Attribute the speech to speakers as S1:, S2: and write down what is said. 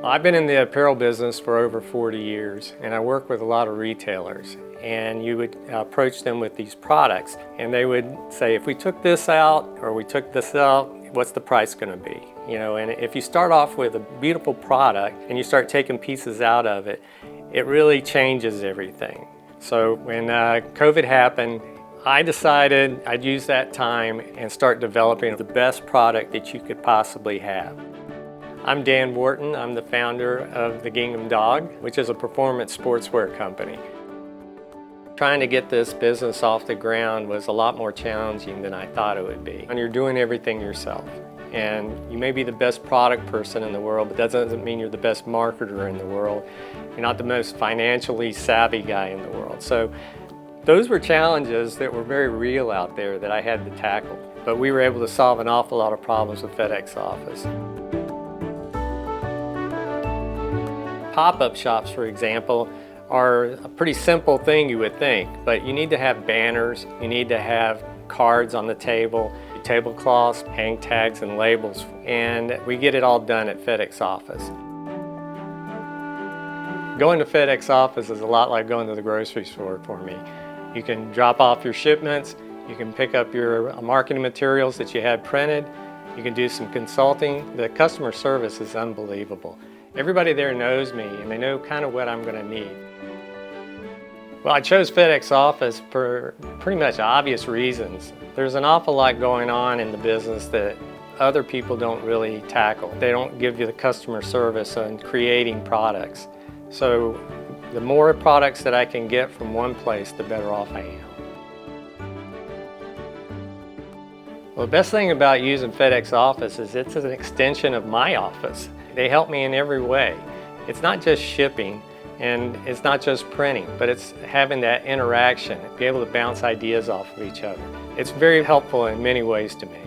S1: I've been in the apparel business for over 40 years, and I work with a lot of retailers. And you would approach them with these products, and they would say, if we took this out or we took this out, what's the price going to be? You know, and if you start off with a beautiful product and you start taking pieces out of it, it really changes everything. So when COVID happened, I decided I'd use that time and start developing the best product that you could possibly have. I'm Dan Wharton. I'm the founder of the Gingham dog, which is a performance sportswear company. Trying to get this business off the ground was a lot more challenging than I thought it would be. And you're doing everything yourself. And you may be the best product person in the world, but that doesn't mean you're the best marketer in the world. You're not the most financially savvy guy in the world. So those were challenges that were very real out there that I had to tackle. But we were able to solve an awful lot of problems with FedEx office. Pop-up shops, for example, are a pretty simple thing you would think, but you need to have banners, you need to have cards on the table, tablecloths, hang tags and labels, and we get it all done at FedEx office. Going to FedEx office is a lot like going to the grocery store for me. You can drop off your shipments, you can pick up your marketing materials that you had printed, you can do some consulting. The customer service is unbelievable. Everybody there knows me and they know kind of what I'm going to need. Well, I chose FedEx office for pretty much obvious reasons. There's an awful lot going on in the business that other people don't really tackle. They don't give you the customer service on creating products. So the more products that I can get from one place, the better off I am. Well, the best thing about using FedEx office is it's an extension of my office. They help me in every way. It's not just shipping and it's not just printing, but it's having that interaction, be able to bounce ideas off of each other. It's very helpful in many ways to me.